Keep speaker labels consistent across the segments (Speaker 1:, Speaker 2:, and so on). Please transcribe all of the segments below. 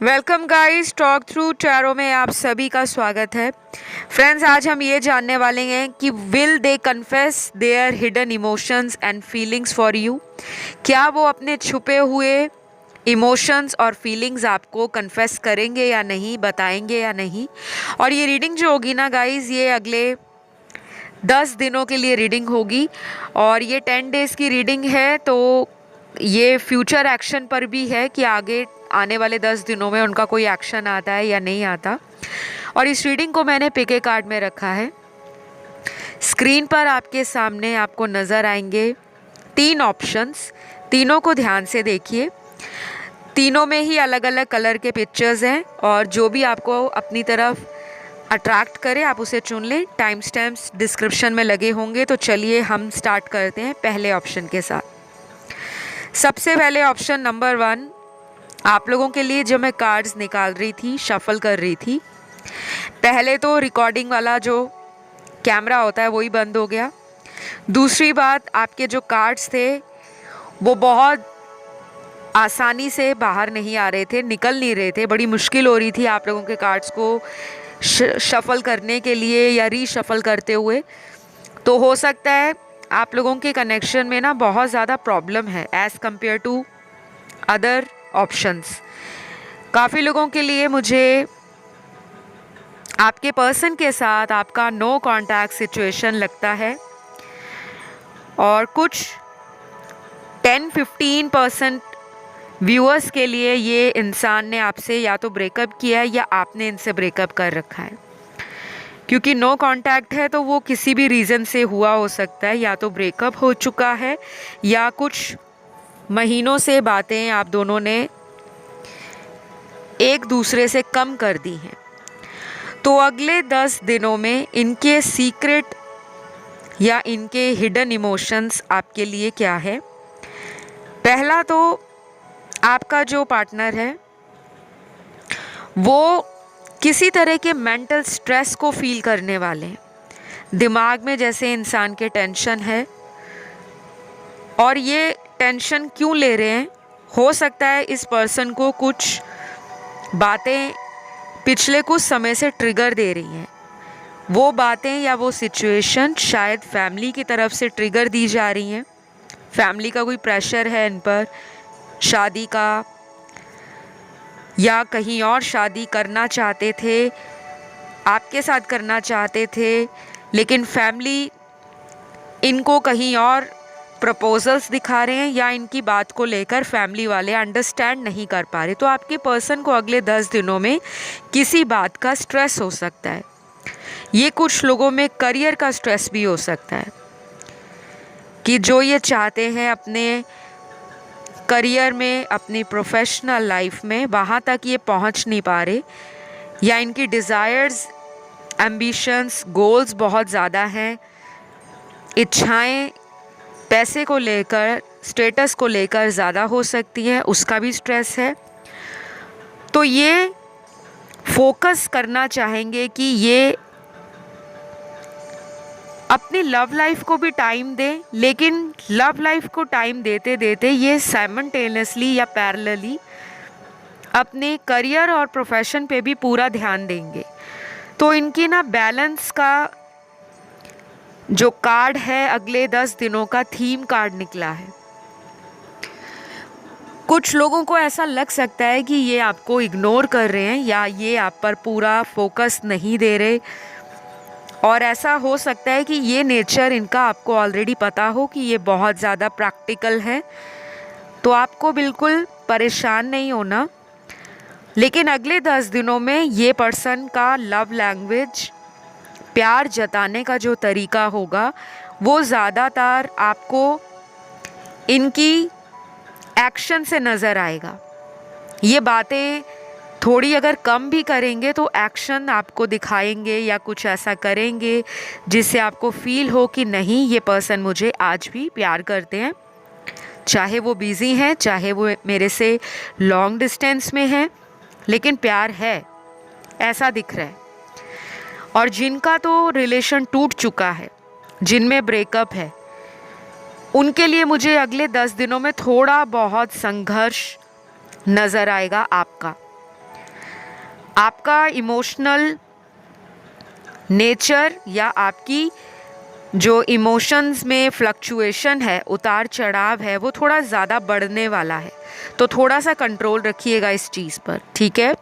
Speaker 1: Welcome guys, talk through tarot में आप सभी का स्वागत है। फ्रेंड्स, आज हम ये जानने वाले हैं कि will they confess their hidden emotions and feelings for you. क्या वो अपने छुपे हुए इमोशंस और फीलिंग्स आपको कन्फेस करेंगे या नहीं, बताएंगे या नहीं। और ये रीडिंग जो होगी ना गाइस, ये अगले 10 दिनों के लिए रीडिंग होगी और ये 10 डेज़ की रीडिंग है। तो ये फ्यूचर एक्शन पर भी है कि आगे आने वाले 10 दिनों में उनका कोई एक्शन आता है या नहीं आता। और इस रीडिंग को मैंने पिके कार्ड में रखा है। स्क्रीन पर आपके सामने आपको नज़र आएंगे 3 ऑप्शंस। तीनों को ध्यान से देखिए। तीनों में ही अलग अलग कलर के पिक्चर्स हैं और जो भी आपको अपनी तरफ अट्रैक्ट करे आप उसे चुन लें। टाइम स्टैम्प्स डिस्क्रिप्शन में लगे होंगे। तो चलिए हम स्टार्ट करते हैं पहले ऑप्शन के साथ। सबसे पहले ऑप्शन नंबर 1 आप लोगों के लिए जो मैं कार्ड्स निकाल रही थी, शफल कर रही थी, पहले तो रिकॉर्डिंग वाला जो कैमरा होता है वही बंद हो गया। दूसरी बात, आपके जो कार्ड्स थे वो बहुत आसानी से बाहर नहीं आ रहे थे, निकल नहीं रहे थे। बड़ी मुश्किल हो रही थी आप लोगों के कार्ड्स को शफल करने के लिए या रीशफल करते हुए। तो हो सकता है आप लोगों के कनेक्शन में ना बहुत ज़्यादा प्रॉब्लम है as compare to other options. काफ़ी लोगों के लिए मुझे आपके पर्सन के साथ आपका नो कांटेक्ट सिचुएशन लगता है और कुछ 10-15% व्यूअर्स के लिए ये इंसान ने आपसे या तो ब्रेकअप किया है या आपने इनसे ब्रेकअप कर रखा है। क्योंकि नो कांटेक्ट है तो वो किसी भी रीज़न से हुआ हो सकता है, या तो ब्रेकअप हो चुका है या कुछ महीनों से बातें आप दोनों ने एक दूसरे से कम कर दी हैं। तो अगले 10 दिनों में इनके सीक्रेट या इनके हिडन इमोशंस आपके लिए क्या है। पहला तो आपका जो पार्टनर है वो किसी तरह के मेंटल स्ट्रेस को फील करने वाले हैं। दिमाग में जैसे इंसान के टेंशन है, और ये टेंशन क्यों ले रहे हैं, हो सकता है इस पर्सन को कुछ बातें पिछले कुछ समय से ट्रिगर दे रही हैं। वो बातें या वो सिचुएशन शायद फैमिली की तरफ से ट्रिगर दी जा रही हैं। फैमिली का कोई प्रेशर है इन पर, शादी का, या कहीं और शादी करना चाहते थे, आपके साथ करना चाहते थे, लेकिन फैमिली इनको कहीं और प्रपोजल्स दिखा रहे हैं या इनकी बात को लेकर फैमिली वाले अंडरस्टैंड नहीं कर पा रहे। तो आपके पर्सन को अगले 10 दिनों में किसी बात का स्ट्रेस हो सकता है। ये कुछ लोगों में करियर का स्ट्रेस भी हो सकता है कि जो ये चाहते हैं अपने करियर में, अपनी प्रोफेशनल लाइफ में, वहाँ तक ये पहुँच नहीं पा रहे, या इनकी डिज़ायर्स, एम्बिशंस, गोल्स बहुत ज़्यादा हैं। इच्छाएं पैसे को लेकर, स्टेटस को लेकर ज़्यादा हो सकती है, उसका भी स्ट्रेस है। तो ये फोकस करना चाहेंगे कि ये अपनी लव लाइफ को भी टाइम दें, लेकिन लव लाइफ को टाइम देते देते ये साइमल्टेनियसली या पैरेलली अपने करियर और प्रोफेशन पे भी पूरा ध्यान देंगे। तो इनकी ना बैलेंस का जो कार्ड है अगले 10 दिनों का थीम कार्ड निकला है। कुछ लोगों को ऐसा लग सकता है कि ये आपको इग्नोर कर रहे हैं या ये आप पर पूरा फोकस नहीं दे रहे, और ऐसा हो सकता है कि ये नेचर इनका आपको ऑलरेडी पता हो कि ये बहुत ज़्यादा प्रैक्टिकल है। तो आपको बिल्कुल परेशान नहीं होना, लेकिन अगले 10 दिनों में ये पर्सन का लव लैंग्वेज, प्यार जताने का जो तरीका होगा वो ज़्यादातर आपको इनकी एक्शन से नज़र आएगा। ये बातें थोड़ी अगर कम भी करेंगे तो एक्शन आपको दिखाएंगे या कुछ ऐसा करेंगे जिससे आपको फील हो कि नहीं, ये पर्सन मुझे आज भी प्यार करते हैं, चाहे वो बिज़ी हैं, चाहे वो मेरे से लॉन्ग डिस्टेंस में हैं, लेकिन प्यार है, ऐसा दिख रहा है। और जिनका तो रिलेशन टूट चुका है, जिनमें ब्रेकअप है, उनके लिए मुझे अगले 10 दिनों में थोड़ा बहुत संघर्ष नज़र आएगा आपका। आपका इमोशनल नेचर या आपकी जो इमोशंस में फ्लक्चुएशन है, उतार चढ़ाव है, वो थोड़ा ज़्यादा बढ़ने वाला है। तो थोड़ा सा कंट्रोल रखिएगा इस चीज़ पर, ठीक है।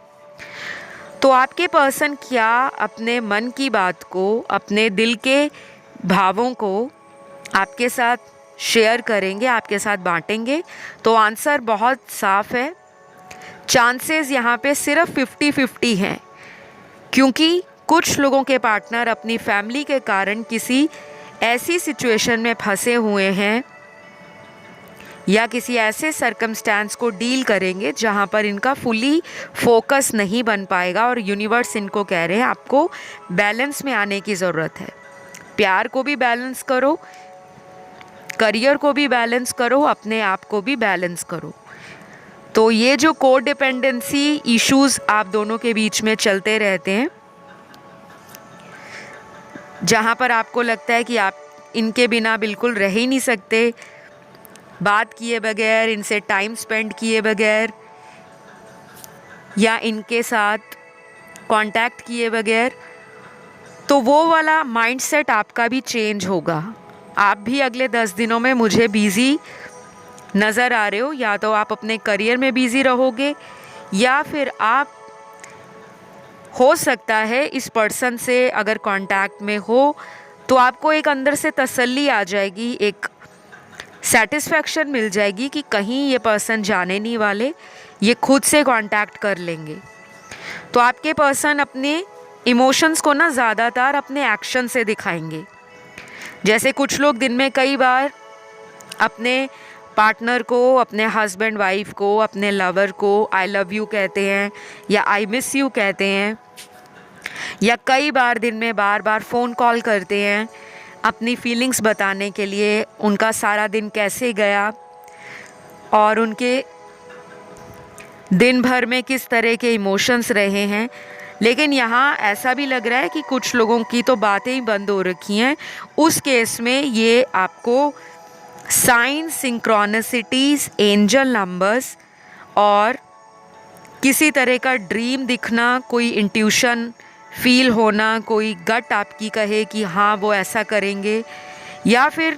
Speaker 1: तो आपके पर्सन क्या अपने मन की बात को, अपने दिल के भावों को आपके साथ शेयर करेंगे, आपके साथ बांटेंगे? तो आंसर बहुत साफ है। चांसेस यहाँ पे सिर्फ 50-50 हैं, क्योंकि कुछ लोगों के पार्टनर अपनी फैमिली के कारण किसी ऐसी सिचुएशन में फंसे हुए हैं या किसी ऐसे सर्कमस्टेंस को डील करेंगे जहाँ पर इनका फुली फोकस नहीं बन पाएगा, और यूनिवर्स इनको कह रहे हैं आपको बैलेंस में आने की ज़रूरत है। प्यार को भी बैलेंस करो, करियर को भी बैलेंस करो, अपने आप को भी बैलेंस करो। तो ये जो को डिपेंडेंसी इश्यूज़ आप दोनों के बीच में चलते रहते हैं, जहाँ पर आपको लगता है कि आप इनके बिना बिल्कुल रह ही नहीं सकते, बात किए बगैर, इनसे टाइम स्पेंड किए बगैर, या इनके साथ कांटेक्ट किए बगैर, तो वो वाला माइंडसेट आपका भी चेंज होगा। आप भी अगले 10 दिनों में मुझे बिज़ी नज़र आ रहे हो। या तो आप अपने करियर में बिज़ी रहोगे, या फिर आप हो सकता है इस पर्सन से अगर कांटेक्ट में हो तो आपको एक अंदर से तसल्ली आ जाएगी, एक सेटिस्फैक्शन मिल जाएगी कि कहीं ये पर्सन जाने नहीं वाले, ये खुद से कांटेक्ट कर लेंगे। तो आपके पर्सन अपने इमोशंस को ना ज़्यादातर अपने एक्शन से दिखाएंगे। जैसे कुछ लोग दिन में कई बार अपने पार्टनर को, अपने हस्बैंड वाइफ को, अपने लवर को आई लव यू कहते हैं या आई मिस यू कहते हैं, या कई बार दिन में बार बार फ़ोन कॉल करते हैं अपनी फीलिंग्स बताने के लिए, उनका सारा दिन कैसे गया और उनके दिन भर में किस तरह के इमोशंस रहे हैं। लेकिन यहाँ ऐसा भी लग रहा है कि कुछ लोगों की तो बातें ही बंद हो रखी हैं। उस केस में ये आपको साइन, सिंक्रोनिसिटीज़, एंजल नंबर्स और किसी तरह का ड्रीम दिखना, कोई इंट्यूशन फील होना, कोई गट आपकी कहे कि हाँ वो ऐसा करेंगे, या फिर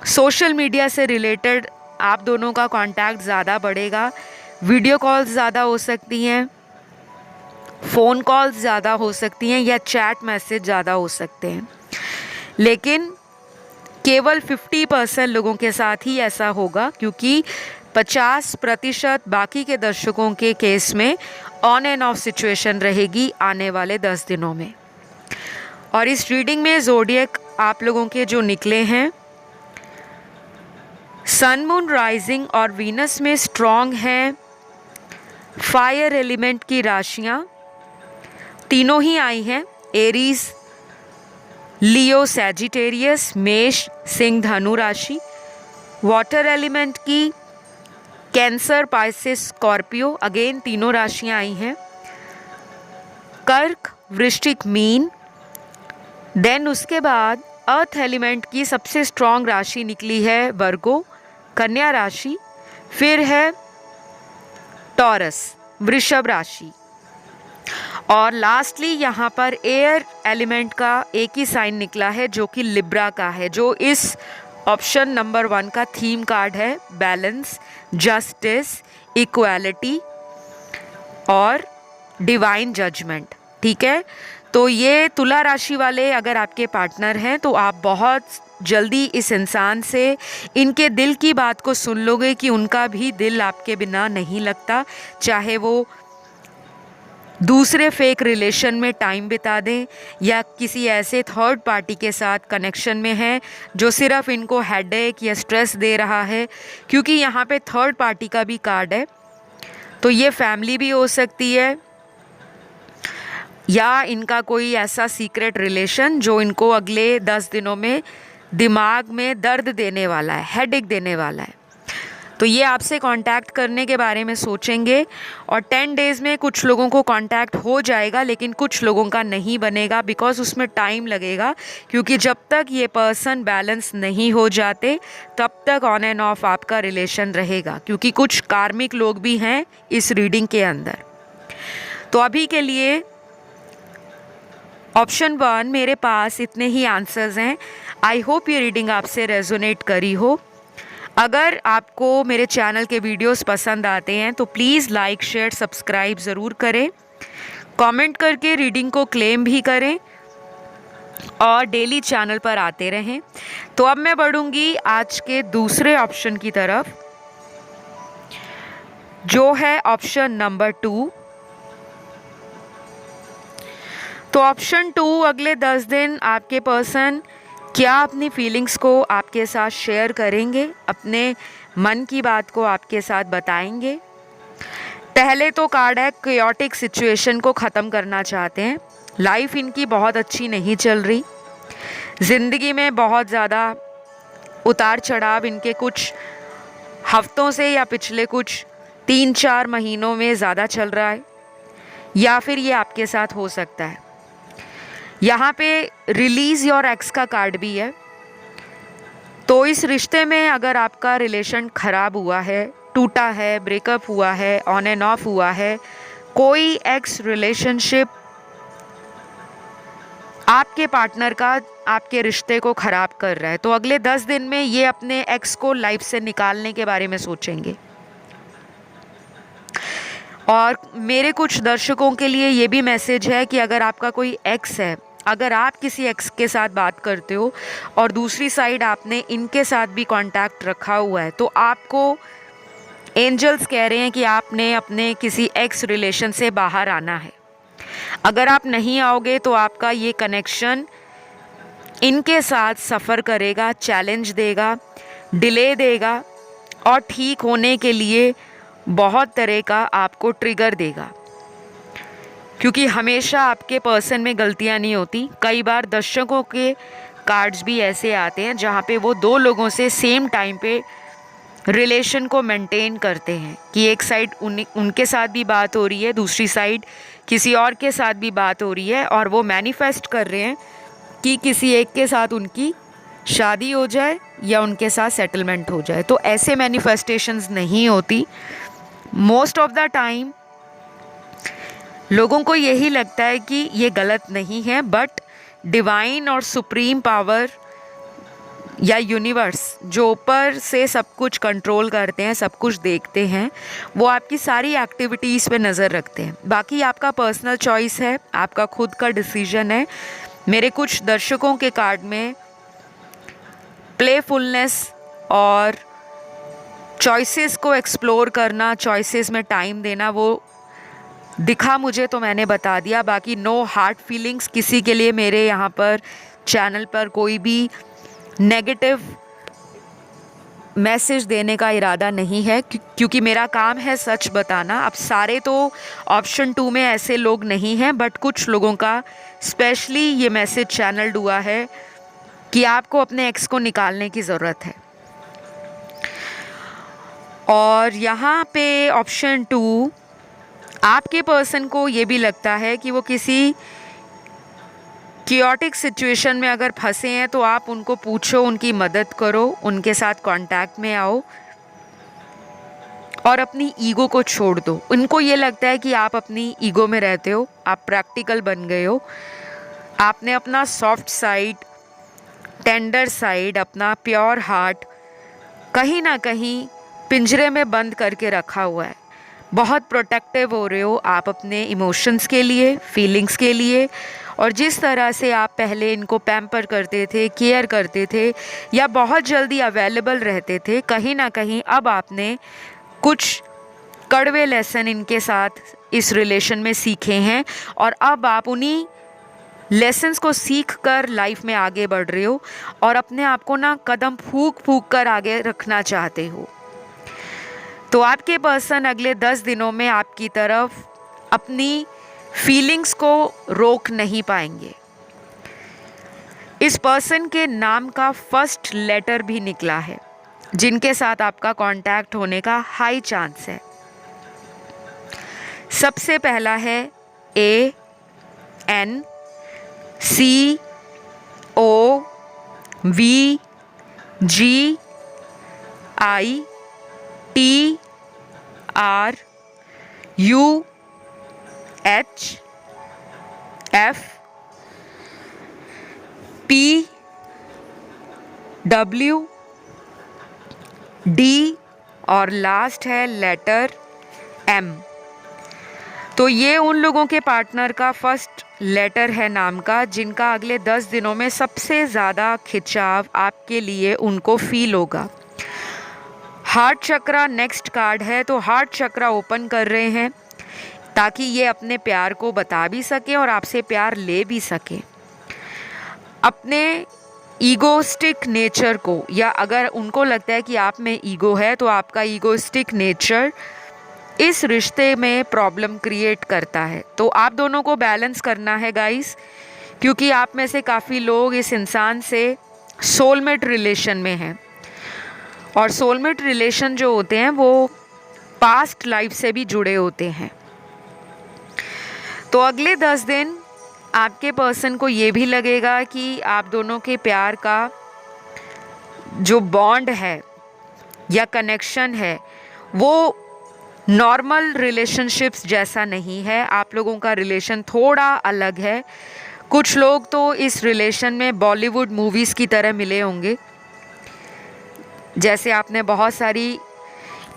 Speaker 1: सोशल मीडिया से रिलेटेड आप दोनों का कांटेक्ट ज़्यादा बढ़ेगा। वीडियो कॉल्स ज़्यादा हो सकती हैं, फ़ोन कॉल्स ज़्यादा हो सकती हैं, या चैट मैसेज ज़्यादा हो सकते हैं। लेकिन केवल 50% लोगों के साथ ही ऐसा होगा, क्योंकि 50% बाकी के दर्शकों के केस में ऑन एंड ऑफ सिचुएशन रहेगी आने वाले 10 दिनों में। और इस रीडिंग में ज़ोडिएक आप लोगों के जो निकले हैं, सन, मून, राइजिंग और वीनस में स्ट्रॉन्ग हैं फायर एलिमेंट की राशियाँ, तीनों ही आई हैं। एरीज, लियो, सैजिटेरियस, मेष, सिंह, धनु राशि। वाटर एलिमेंट की कैंसर, पाइसेस, स्कॉर्पियो, अगेन तीनों राशियां आई हैं। कर्क, वृश्चिक, मीन। देन उसके बाद अर्थ एलिमेंट की सबसे स्ट्रॉन्ग राशि निकली है वर्गो, कन्या राशि। फिर है टॉरस, वृषभ राशि। और लास्टली यहाँ पर एयर एलिमेंट का एक ही साइन निकला है जो कि लिब्रा का है, जो इस ऑप्शन नंबर 1 का थीम कार्ड है। बैलेंस, जस्टिस, इक्वालिटी और डिवाइन जजमेंट, ठीक है। तो ये तुला राशि वाले अगर आपके पार्टनर हैं तो आप बहुत जल्दी इस इंसान से इनके दिल की बात को सुन लोगे कि उनका भी दिल आपके बिना नहीं लगता, चाहे वो दूसरे फेक रिलेशन में टाइम बिता दें या किसी ऐसे थर्ड पार्टी के साथ कनेक्शन में है जो सिर्फ इनको हेडेक या स्ट्रेस दे रहा है। क्योंकि यहाँ पे थर्ड पार्टी का भी कार्ड है, तो ये फैमिली भी हो सकती है या इनका कोई ऐसा सीक्रेट रिलेशन जो इनको अगले 10 दिनों में दिमाग में दर्द देने वाला है, हेडेक देने वाला है। तो ये आपसे कांटेक्ट करने के बारे में सोचेंगे और 10 डेज़ में कुछ लोगों को कांटेक्ट हो जाएगा, लेकिन कुछ लोगों का नहीं बनेगा, बिकॉज उसमें टाइम लगेगा। क्योंकि जब तक ये पर्सन बैलेंस नहीं हो जाते तब तक ऑन एंड ऑफ आपका रिलेशन रहेगा, क्योंकि कुछ कार्मिक लोग भी हैं इस रीडिंग के अंदर। तो अभी के लिए ऑप्शन 1 मेरे पास इतने ही आंसर्स हैं। आई होप ये रीडिंग आपसे रेजोनेट करी हो। अगर आपको मेरे चैनल के वीडियोस पसंद आते हैं तो प्लीज़ लाइक शेयर सब्सक्राइब ज़रूर करें, कमेंट करके रीडिंग को क्लेम भी करें और डेली चैनल पर आते रहें। तो अब मैं बढ़ूंगी आज के दूसरे ऑप्शन की तरफ, जो है ऑप्शन नंबर 2। तो ऑप्शन 2, अगले 10 दिन आपके पर्सन क्या अपनी फीलिंग्स को आपके साथ शेयर करेंगे, अपने मन की बात को आपके साथ बताएंगे। पहले तो कार्ड है केओटिक सिचुएशन को ख़त्म करना चाहते हैं। लाइफ इनकी बहुत अच्छी नहीं चल रही, ज़िंदगी में बहुत ज़्यादा उतार चढ़ाव इनके कुछ हफ्तों से या पिछले कुछ 3-4 महीनों में ज़्यादा चल रहा है, या फिर ये आपके साथ हो सकता है। यहाँ पे रिलीज़ योर एक्स का कार्ड भी है। तो इस रिश्ते में अगर आपका रिलेशन ख़राब हुआ है, टूटा है, ब्रेकअप हुआ है, ऑन एंड ऑफ हुआ है, कोई एक्स रिलेशनशिप आपके पार्टनर का आपके रिश्ते को ख़राब कर रहा है, तो अगले 10 दिन में ये अपने एक्स को लाइफ से निकालने के बारे में सोचेंगे। और मेरे कुछ दर्शकों के लिए ये भी मैसेज है कि अगर आपका कोई एक्स है, अगर आप किसी एक्स के साथ बात करते हो और दूसरी साइड आपने इनके साथ भी कांटेक्ट रखा हुआ है, तो आपको एंजल्स कह रहे हैं कि आपने अपने किसी एक्स रिलेशन से बाहर आना है। अगर आप नहीं आओगे तो आपका ये कनेक्शन इनके साथ सफ़र करेगा, चैलेंज देगा, डिले देगा और ठीक होने के लिए बहुत तरह का आपको ट्रिगर देगा, क्योंकि हमेशा आपके पर्सन में गलतियां नहीं होती। कई बार दर्शकों के कार्ड्स भी ऐसे आते हैं जहां पे वो 2 लोगों से सेम टाइम पे रिलेशन को मेंटेन करते हैं कि एक साइड उनके साथ भी बात हो रही है, दूसरी साइड किसी और के साथ भी बात हो रही है, और वो मैनिफेस्ट कर रहे हैं कि किसी एक के साथ उनकी शादी हो जाए या उनके साथ सेटलमेंट हो जाए। तो ऐसे मैनिफेस्टेशंस नहीं होती। मोस्ट ऑफ द टाइम लोगों को यही लगता है कि ये गलत नहीं है, बट डिवाइन और सुप्रीम पावर या यूनिवर्स जो ऊपर से सब कुछ कंट्रोल करते हैं, सब कुछ देखते हैं, वो आपकी सारी एक्टिविटीज़ पे नज़र रखते हैं। बाकी आपका पर्सनल चॉइस है, आपका खुद का डिसीजन है। मेरे कुछ दर्शकों के कार्ड में प्लेफुलनेस और चॉइसेस को एक्सप्लोर करना, चॉइसेस में टाइम देना, वो दिखा मुझे तो मैंने बता दिया। बाकी नो हार्ट फीलिंग्स, किसी के लिए मेरे यहाँ पर चैनल पर कोई भी नेगेटिव मैसेज देने का इरादा नहीं है, क्योंकि मेरा काम है सच बताना। अब सारे तो ऑप्शन 2 में ऐसे लोग नहीं हैं, बट कुछ लोगों का स्पेशली ये मैसेज चैनल्ड हुआ है कि आपको अपने एक्स को निकालने की ज़रूरत है। और यहाँ पे ऑप्शन 2, आपके पर्सन को ये भी लगता है कि वो किसी कियोटिक सिचुएशन में अगर फंसे हैं तो आप उनको पूछो, उनकी मदद करो, उनके साथ कांटेक्ट में आओ और अपनी ईगो को छोड़ दो। उनको ये लगता है कि आप अपनी ईगो में रहते हो, आप प्रैक्टिकल बन गए हो, आपने अपना सॉफ्ट साइड, टेंडर साइड, अपना प्योर हार्ट कहीं ना कहीं पिंजरे में बंद करके रखा हुआ है। बहुत प्रोटेक्टिव हो रहे हो आप अपने इमोशंस के लिए, फीलिंग्स के लिए, और जिस तरह से आप पहले इनको पैम्पर करते थे, केयर करते थे या बहुत जल्दी अवेलेबल रहते थे, कहीं ना कहीं अब आपने कुछ कड़वे लेसन इनके साथ इस रिलेशन में सीखे हैं और अब आप उन्हीं लेसन्स को सीख कर लाइफ में आगे बढ़ रहे हो और अपने आप को ना कदम फूंक फूंक कर आगे रखना चाहते हो। तो आपके पर्सन अगले 10 दिनों में आपकी तरफ अपनी फीलिंग्स को रोक नहीं पाएंगे। इस पर्सन के नाम का फर्स्ट लेटर भी निकला है जिनके साथ आपका कांटेक्ट होने का हाई चांस है। सबसे पहला है ANCOVERT। WD और लास्ट है लेटर M। तो ये उन लोगों के पार्टनर का फर्स्ट लेटर है नाम का, जिनका अगले 10 दिनों में सबसे ज़्यादा खिंचाव आपके लिए उनको फील होगा। हार्ट चक्रा नेक्स्ट कार्ड है, तो हार्ट चक्रा ओपन कर रहे हैं ताकि ये अपने प्यार को बता भी सके और आपसे प्यार ले भी सके। अपने ईगोस्टिक नेचर को, या अगर उनको लगता है कि आप में ईगो है तो आपका ईगोस्टिक नेचर इस रिश्ते में प्रॉब्लम क्रिएट करता है। तो आप दोनों को बैलेंस करना है गाइस, क्योंकि आप में से काफ़ी लोग इस इंसान से सोलमेट रिलेशन में हैं, और सोलमेट रिलेशन जो होते हैं वो पास्ट लाइफ से भी जुड़े होते हैं। तो अगले 10 दिन आपके पर्सन को ये भी लगेगा कि आप दोनों के प्यार का जो बॉन्ड है या कनेक्शन है वो नॉर्मल रिलेशनशिप्स जैसा नहीं है। आप लोगों का रिलेशन थोड़ा अलग है। कुछ लोग तो इस रिलेशन में बॉलीवुड मूवीज़ की तरह मिले होंगे, जैसे आपने बहुत सारी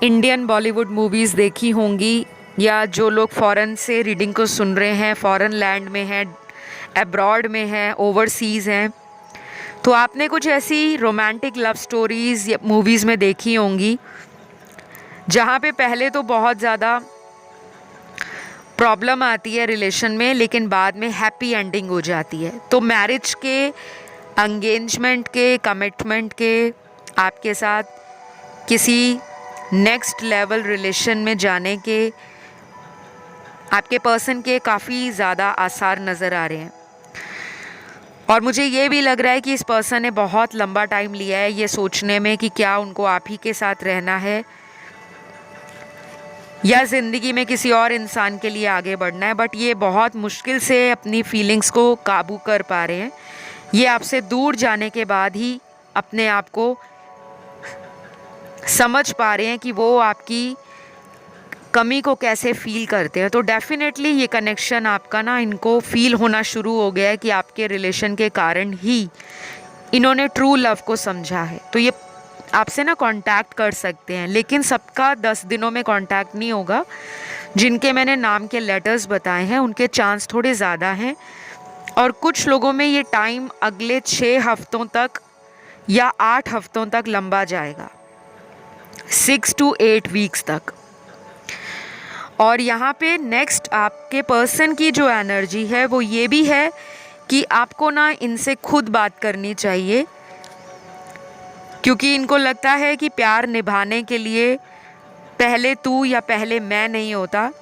Speaker 1: इंडियन बॉलीवुड मूवीज़ देखी होंगी, या जो लोग फ़ॉरेन से रीडिंग को सुन रहे हैं, फ़ॉरेन लैंड में हैं, अब्रॉड में हैं, ओवरसीज़ हैं, तो आपने कुछ ऐसी रोमांटिक लव स्टोरीज़ या मूवीज़ में देखी होंगी जहाँ पे पहले तो बहुत ज़्यादा प्रॉब्लम आती है रिलेशन में, लेकिन बाद में हैप्पी एंडिंग हो जाती है। तो मैरिज के, एंगेजमेंट के, कमिटमेंट के, आपके साथ किसी नेक्स्ट लेवल रिलेशन में जाने के आपके पर्सन के काफ़ी ज़्यादा आसार नज़र आ रहे हैं। और मुझे ये भी लग रहा है कि इस पर्सन ने बहुत लंबा टाइम लिया है ये सोचने में कि क्या उनको आप ही के साथ रहना है या ज़िंदगी में किसी और इंसान के लिए आगे बढ़ना है, बट ये बहुत मुश्किल से अपनी फीलिंग्स को काबू कर पा रहे हैं। ये आपसे दूर जाने के बाद ही अपने आप को समझ पा रहे हैं कि वो आपकी कमी को कैसे फील करते हैं। तो डेफिनेटली ये कनेक्शन आपका ना इनको फील होना शुरू हो गया है कि आपके रिलेशन के कारण ही इन्होंने ट्रू लव को समझा है। तो ये आपसे ना कांटेक्ट कर सकते हैं, लेकिन सबका 10 दिनों में कांटेक्ट नहीं होगा। जिनके मैंने नाम के लेटर्स बताए हैं उनके चांस थोड़े ज़्यादा हैं, और कुछ लोगों में ये टाइम अगले 6 हफ्तों तक या 8 हफ्तों तक लंबा जाएगा, 6 to 8 वीक्स तक। और यहाँ पे नेक्स्ट आपके पर्सन की जो एनर्जी है वो ये भी है कि आपको ना इनसे खुद बात करनी चाहिए, क्योंकि इनको लगता है कि प्यार निभाने के लिए पहले तू या पहले मैं नहीं होता,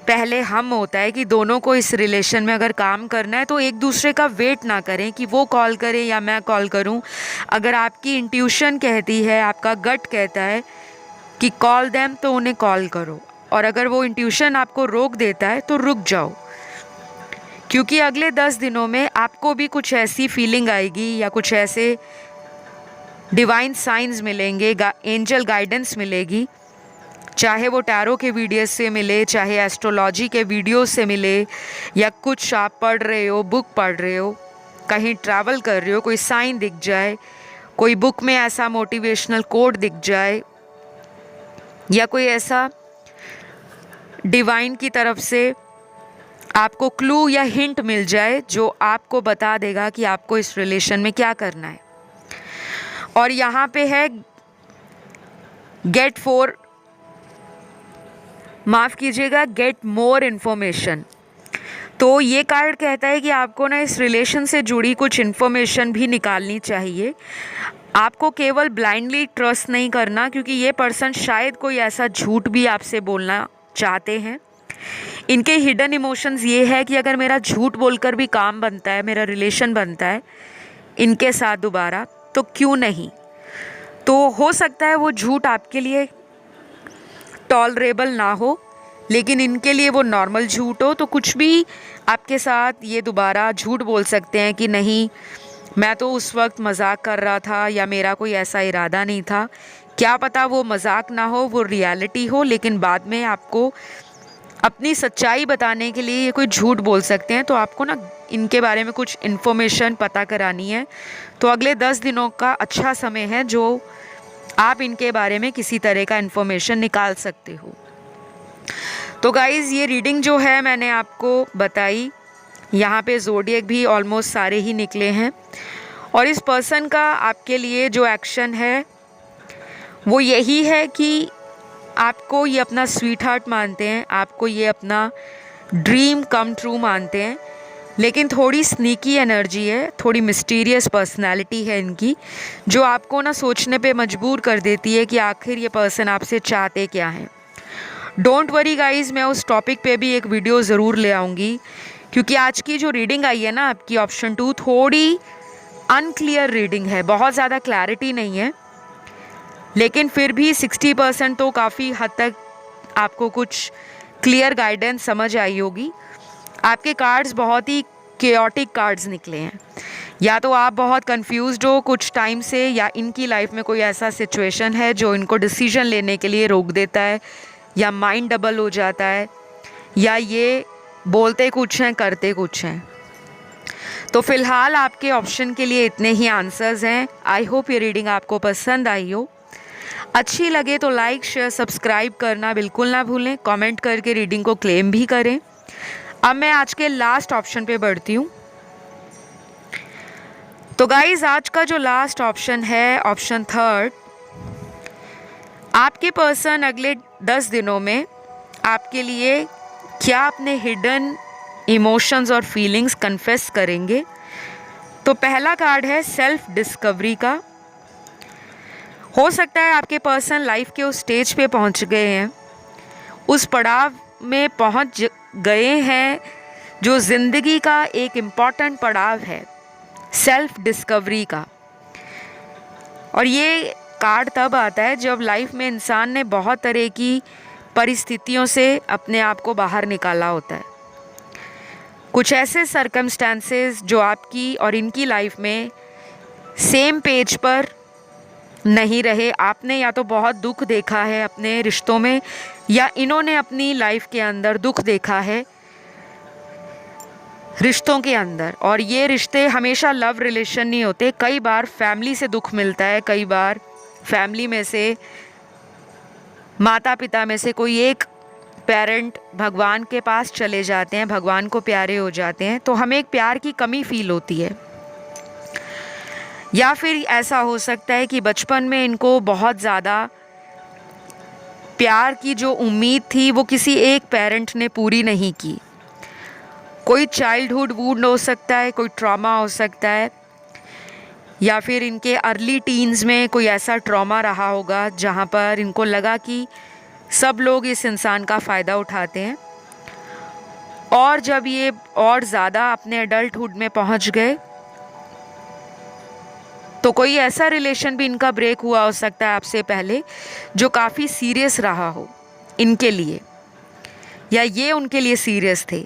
Speaker 1: पहले हम होता है। कि दोनों को इस रिलेशन में अगर काम करना है तो एक दूसरे का वेट ना करें कि वो कॉल करे या मैं कॉल करूं। अगर आपकी इंट्यूशन कहती है, आपका गट कहता है कि कॉल देम, तो उन्हें कॉल करो। और अगर वो इंट्यूशन आपको रोक देता है तो रुक जाओ, क्योंकि अगले 10 दिनों में आपको भी कुछ ऐसी फीलिंग आएगी या कुछ ऐसे डिवाइन साइंस मिलेंगे, एंजल गाइडेंस मिलेगी, चाहे वो टैरो के वीडियोस से मिले, चाहे एस्ट्रोलॉजी के वीडियोस से मिले, या कुछ आप पढ़ रहे हो, बुक पढ़ रहे हो, कहीं ट्रैवल कर रहे हो, कोई साइन दिख जाए, कोई बुक में ऐसा मोटिवेशनल कोड दिख जाए, या कोई ऐसा डिवाइन की तरफ से आपको क्लू या हिंट मिल जाए जो आपको बता देगा कि आपको इस रिलेशन में क्या करना है। और यहाँ पे है गेट मोर इन्फॉर्मेशन। तो ये कार्ड कहता है कि आपको ना इस रिलेशन से जुड़ी कुछ इन्फॉर्मेशन भी निकालनी चाहिए। आपको केवल ब्लाइंडली ट्रस्ट नहीं करना, क्योंकि ये पर्सन शायद कोई ऐसा झूठ भी आपसे बोलना चाहते हैं। इनके हिडन इमोशंस ये है कि अगर मेरा झूठ बोलकर भी काम बनता है, मेरा रिलेशन बनता है इनके साथ दोबारा, तो क्यों नहीं। तो हो सकता है वो झूठ आपके लिए टॉलरेबल ना हो, लेकिन इनके लिए वो नॉर्मल झूठ हो। तो कुछ भी आपके साथ ये दोबारा झूठ बोल सकते हैं कि नहीं, मैं तो उस वक्त मजाक कर रहा था, या मेरा कोई ऐसा इरादा नहीं था। क्या पता वो मजाक ना हो, वो रियलिटी हो, लेकिन बाद में आपको अपनी सच्चाई बताने के लिए ये कोई झूठ बोल सकते हैं। तो आपको ना इनके बारे में कुछ इन्फॉर्मेशन पता करानी है, तो अगले 10 दिनों का अच्छा समय है जो आप इनके बारे में किसी तरह का इन्फॉर्मेशन निकाल सकते हो। तो गाइज़, ये रीडिंग जो है मैंने आपको बताई, यहाँ पे ज़ोडिएक भी ऑलमोस्ट सारे ही निकले हैं। और इस पर्सन का आपके लिए जो एक्शन है वो यही है कि आपको ये अपना स्वीट हार्ट मानते हैं, आपको ये अपना ड्रीम कम ट्रू मानते हैं, लेकिन थोड़ी स्नीकी एनर्जी है, थोड़ी मिस्टीरियस पर्सनालिटी है इनकी, जो आपको ना सोचने पे मजबूर कर देती है कि आखिर ये पर्सन आपसे चाहते क्या हैं। डोंट वरी गाइज़, मैं उस टॉपिक पे भी एक वीडियो ज़रूर ले आऊँगी, क्योंकि आज की जो रीडिंग आई है ना आपकी ऑप्शन 2, थोड़ी अनक्लियर रीडिंग है, बहुत ज़्यादा क्लैरिटी नहीं है, लेकिन फिर भी 60% तो काफ़ी हद तक आपको कुछ क्लियर गाइडेंस समझ आई होगी। आपके कार्ड्स बहुत ही केओटिक कार्ड्स निकले हैं, या तो आप बहुत कंफ्यूज्ड हो कुछ टाइम से, या इनकी लाइफ में कोई ऐसा सिचुएशन है जो इनको डिसीजन लेने के लिए रोक देता है, या माइंड डबल हो जाता है, या ये बोलते कुछ हैं करते कुछ हैं। तो फ़िलहाल आपके ऑप्शन के लिए इतने ही आंसर्स हैं। आई होप ये रीडिंग आपको पसंद आई हो। अच्छी लगे तो लाइक शेयर सब्सक्राइब करना बिल्कुल ना भूलें, कमेंट करके रीडिंग को क्लेम भी करें। अब मैं आज के लास्ट ऑप्शन पे बढ़ती हूँ। तो गाइज, आज का जो लास्ट ऑप्शन है, ऑप्शन 3, आपके पर्सन अगले 10 दिनों में आपके लिए क्या अपने हिडन इमोशंस और फीलिंग्स कन्फेस करेंगे। तो पहला कार्ड है सेल्फ डिस्कवरी का। हो सकता है आपके पर्सन लाइफ के उस स्टेज पे पहुंच गए हैं, उस पड़ाव में पहुंच गए हैं जो ज़िंदगी का एक इम्पॉर्टेंट पड़ाव है, सेल्फ डिस्कवरी का। और ये कार्ड तब आता है जब लाइफ में इंसान ने बहुत तरह की परिस्थितियों से अपने आप को बाहर निकाला होता है। कुछ ऐसे सर्कमस्टेंसेस जो आपकी और इनकी लाइफ में सेम पेज पर नहीं रहे। आपने या तो बहुत दुख देखा है अपने रिश्तों में, या इन्होंने अपनी लाइफ के अंदर दुख देखा है रिश्तों के अंदर। और ये रिश्ते हमेशा लव रिलेशन नहीं होते, कई बार फैमिली से दुख मिलता है, कई बार फैमिली में से माता पिता में से कोई एक पेरेंट भगवान के पास चले जाते हैं, भगवान को प्यारे हो जाते हैं, तो हमें एक प्यार की कमी फील होती है। या फिर ऐसा हो सकता है कि बचपन में इनको बहुत ज़्यादा प्यार की जो उम्मीद थी वो किसी एक पेरेंट ने पूरी नहीं की। कोई चाइल्डहुड वुंड हो सकता है, कोई ट्रॉमा हो सकता है, या फिर इनके अर्ली टीन्स में कोई ऐसा ट्रॉमा रहा होगा जहाँ पर इनको लगा कि सब लोग इस इंसान का फ़ायदा उठाते हैं। और जब ये और ज़्यादा अपने एडल्टहुड में पहुँच गए तो कोई ऐसा रिलेशन भी इनका ब्रेक हुआ हो सकता है आपसे पहले, जो काफ़ी सीरियस रहा हो इनके लिए, या ये उनके लिए सीरियस थे।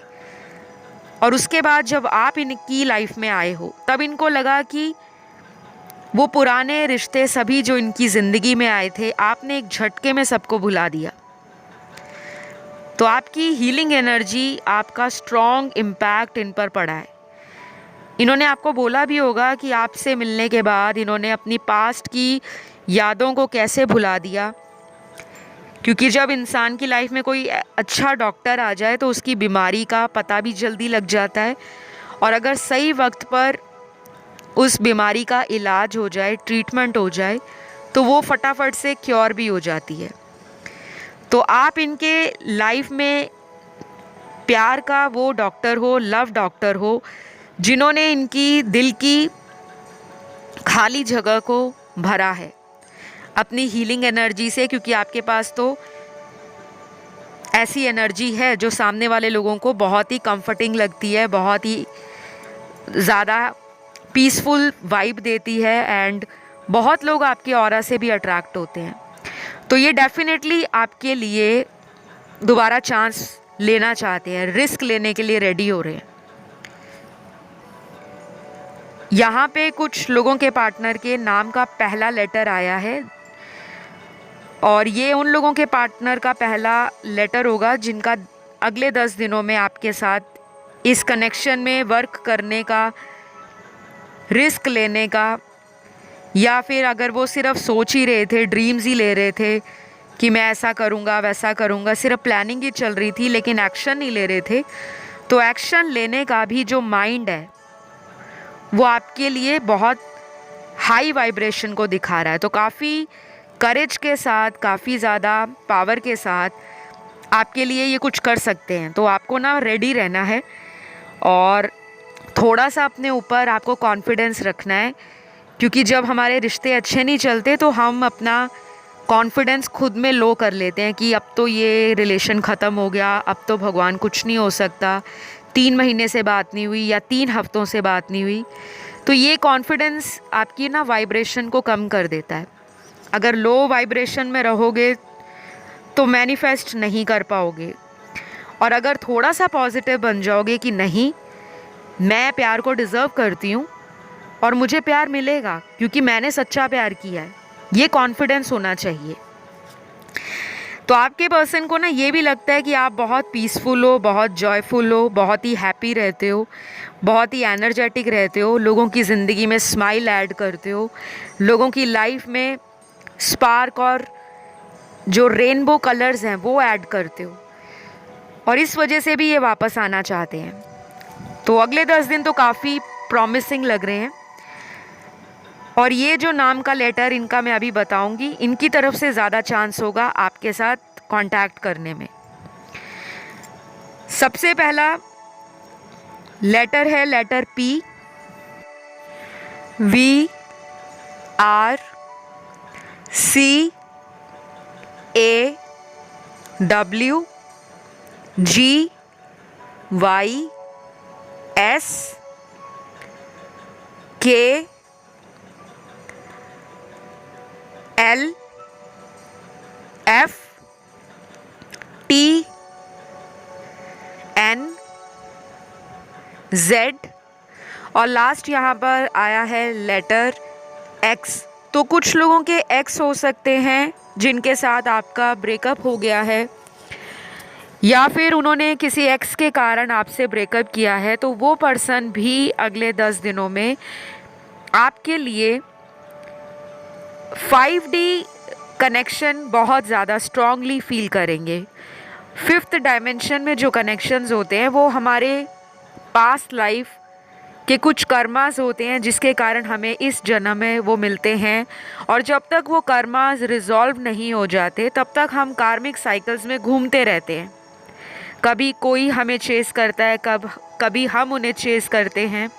Speaker 1: और उसके बाद जब आप इनकी लाइफ में आए हो तब इनको लगा कि वो पुराने रिश्ते सभी जो इनकी ज़िंदगी में आए थे, आपने एक झटके में सबको भुला दिया। तो आपकी हीलिंग एनर्जी, आपका स्ट्रॉन्ग इम्पैक्ट इन पर पड़ा है। इन्होंने आपको बोला भी होगा कि आपसे मिलने के बाद इन्होंने अपनी पास्ट की यादों को कैसे भुला दिया, क्योंकि जब इंसान की लाइफ में कोई अच्छा डॉक्टर आ जाए तो उसकी बीमारी का पता भी जल्दी लग जाता है, और अगर सही वक्त पर उस बीमारी का इलाज हो जाए, ट्रीटमेंट हो जाए, तो वो फटाफट से क्योर भी हो जाती है। तो आप इनके लाइफ में प्यार का वो डॉक्टर हो, लव डॉक्टर हो, जिन्होंने इनकी दिल की खाली जगह को भरा है अपनी हीलिंग एनर्जी से, क्योंकि आपके पास तो ऐसी एनर्जी है जो सामने वाले लोगों को बहुत ही कंफर्टिंग लगती है, बहुत ही ज़्यादा पीसफुल वाइब देती है, एंड बहुत लोग आपके ऑरा से भी अट्रैक्ट होते हैं। तो ये डेफिनेटली आपके लिए दोबारा चांस लेना चाहते हैं, रिस्क लेने के लिए रेडी हो रहे हैं। यहाँ पे कुछ लोगों के पार्टनर के नाम का पहला लेटर आया है, और ये उन लोगों के पार्टनर का पहला लेटर होगा जिनका अगले 10 दिनों में आपके साथ इस कनेक्शन में वर्क करने का, रिस्क लेने का, या फिर अगर वो सिर्फ सोच ही रहे थे, ड्रीम्स ही ले रहे थे कि मैं ऐसा करूँगा वैसा करूँगा, सिर्फ प्लानिंग ही चल रही थी लेकिन एक्शन नहीं ले रहे थे, तो एक्शन लेने का भी जो माइंड है वो आपके लिए बहुत हाई वाइब्रेशन को दिखा रहा है। तो काफ़ी करेज के साथ, काफ़ी ज़्यादा पावर के साथ आपके लिए ये कुछ कर सकते हैं। तो आपको ना रेडी रहना है और थोड़ा सा अपने ऊपर आपको कॉन्फिडेंस रखना है, क्योंकि जब हमारे रिश्ते अच्छे नहीं चलते तो हम अपना कॉन्फिडेंस खुद में लो कर लेते हैं कि अब तो ये रिलेशन ख़त्म हो गया, अब तो भगवान कुछ नहीं हो सकता, 3 महीने से बात नहीं हुई या 3 हफ्तों से बात नहीं हुई। तो ये कॉन्फिडेंस आपकी ना वाइब्रेशन को कम कर देता है। अगर लो वाइब्रेशन में रहोगे तो मैनिफेस्ट नहीं कर पाओगे, और अगर थोड़ा सा पॉजिटिव बन जाओगे कि नहीं, मैं प्यार को डिज़र्व करती हूँ और मुझे प्यार मिलेगा क्योंकि मैंने सच्चा प्यार किया है, ये कॉन्फिडेंस होना चाहिए। तो आपके पर्सन को ना ये भी लगता है कि आप बहुत पीसफुल हो, बहुत जॉयफुल हो, बहुत ही हैप्पी रहते हो, बहुत ही एनर्जेटिक रहते हो, लोगों की ज़िंदगी में स्माइल ऐड करते हो, लोगों की लाइफ में स्पार्क और जो रेनबो कलर्स हैं वो ऐड करते हो, और इस वजह से भी ये वापस आना चाहते हैं। तो अगले 10 दिन तो काफ़ी प्रॉमिसिंग लग रहे हैं। और ये जो नाम का लेटर इनका मैं अभी बताऊंगी, इनकी तरफ से ज़्यादा चांस होगा आपके साथ कांटेक्ट करने में। सबसे पहला लेटर है letter P, V R C A W G Y S K L F T N Z, और लास्ट यहाँ पर आया है लेटर X। तो कुछ लोगों के X हो सकते हैं जिनके साथ आपका ब्रेकअप हो गया है, या फिर उन्होंने किसी एक्स के कारण आपसे ब्रेकअप किया है। तो वो पर्सन भी अगले 10 दिनों में आपके लिए 5D कनेक्शन बहुत ज़्यादा स्ट्रांगली फील करेंगे। 5th डायमेंशन में जो कनेक्शंस होते हैं वो हमारे पास्ट लाइफ के कुछ कर्मास होते हैं जिसके कारण हमें इस जन्म में वो मिलते हैं, और जब तक वो कर्मास रिजॉल्व नहीं हो जाते तब तक हम कार्मिक साइकिल्स में घूमते रहते हैं। कभी कोई हमें चेस करता है, कभी हम उन्हें चेस करते हैं,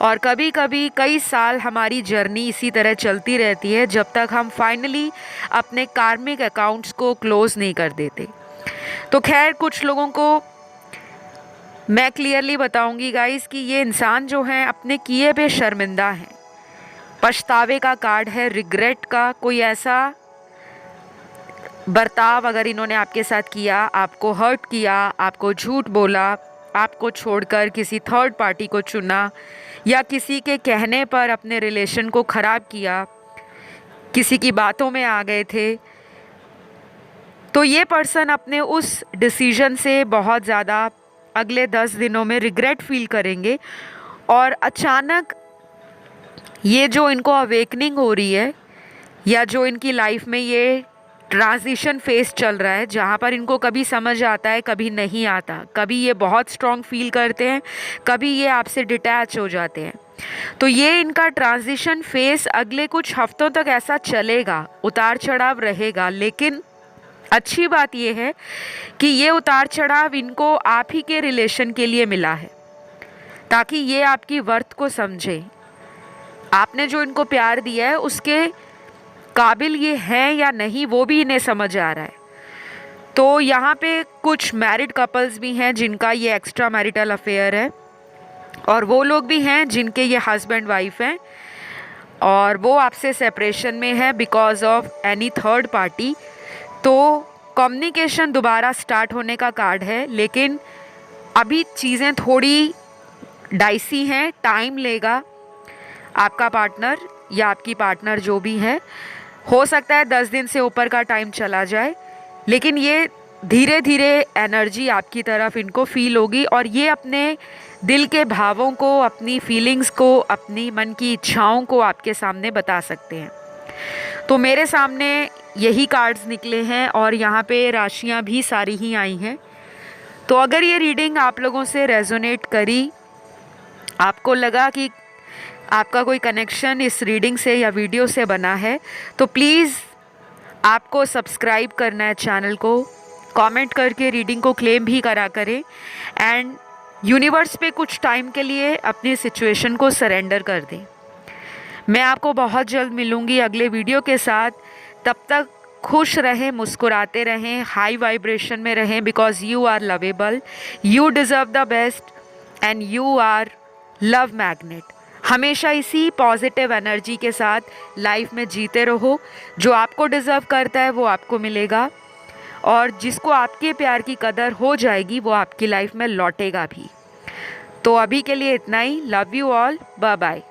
Speaker 1: और कभी कभी कई साल हमारी जर्नी इसी तरह चलती रहती है जब तक हम फाइनली अपने कार्मिक अकाउंट्स को क्लोज़ नहीं कर देते। तो खैर, कुछ लोगों को मैं क्लियरली बताऊंगी गाइस कि ये इंसान जो है अपने किए पे शर्मिंदा है। पछतावे का कार्ड है, रिग्रेट का। कोई ऐसा बर्ताव अगर इन्होंने आपके साथ किया, आपको हर्ट किया, आपको झूठ बोला, आपको छोड़कर किसी थर्ड पार्टी को चुना, या किसी के कहने पर अपने रिलेशन को ख़राब किया, किसी की बातों में आ गए थे, तो ये पर्सन अपने उस डिसीजन से बहुत ज़्यादा अगले 10 दिनों में रिग्रेट फील करेंगे। और अचानक ये जो इनको अवेकनिंग हो रही है, या जो इनकी लाइफ में ये ट्रांजिशन फेस चल रहा है जहाँ पर इनको कभी समझ आता है, कभी नहीं आता, कभी ये बहुत स्ट्रॉन्ग फील करते हैं, कभी ये आपसे डिटैच हो जाते हैं। तो ये इनका ट्रांजिशन फेस अगले कुछ हफ्तों तक ऐसा चलेगा, उतार चढ़ाव रहेगा। लेकिन अच्छी बात ये है कि ये उतार चढ़ाव इनको आप ही के रिलेशन के लिए मिला है, ताकि ये आपकी वर्थ को समझें। आपने जो इनको प्यार दिया है उसके काबिल ये हैं या नहीं, वो भी इन्हें समझ आ रहा है। तो यहाँ पे कुछ मैरिड कपल्स भी हैं जिनका ये एक्स्ट्रा मैरिटल अफेयर है, और वो लोग भी हैं जिनके ये हस्बैंड वाइफ हैं और वो आपसे सेपरेशन में है because of any third party. तो कम्युनिकेशन दोबारा स्टार्ट होने का कार्ड है, लेकिन अभी चीज़ें थोड़ी डाइसी हैं, टाइम लेगा। आपका पार्टनर या आपकी पार्टनर जो भी है, हो सकता है 10 दिन से ऊपर का टाइम चला जाए, लेकिन ये धीरे धीरे एनर्जी आपकी तरफ इनको फील होगी और ये अपने दिल के भावों को, अपनी फीलिंग्स को, अपनी मन की इच्छाओं को आपके सामने बता सकते हैं। तो मेरे सामने यही कार्ड्स निकले हैं और यहाँ पे राशियाँ भी सारी ही आई हैं। तो अगर ये रीडिंग आप लोगों से रेजोनेट करी, आपको लगा कि आपका कोई कनेक्शन इस रीडिंग से या वीडियो से बना है, तो प्लीज़ आपको सब्सक्राइब करना है चैनल को, कमेंट करके रीडिंग को क्लेम भी करा करें एंड यूनिवर्स पे कुछ टाइम के लिए अपनी सिचुएशन को सरेंडर कर दें। मैं आपको बहुत जल्द मिलूँगी अगले वीडियो के साथ। तब तक खुश रहें, मुस्कुराते रहें, हाई वाइब्रेशन में रहें, because you are lovable, you deserve the best and you are love magnet. हमेशा इसी पॉजिटिव एनर्जी के साथ लाइफ में जीते रहो। जो आपको डिज़र्व करता है वो आपको मिलेगा और जिसको आपके प्यार की कदर हो जाएगी वो आपकी लाइफ में लौटेगा भी। तो अभी के लिए इतना ही। Love you all, bye bye.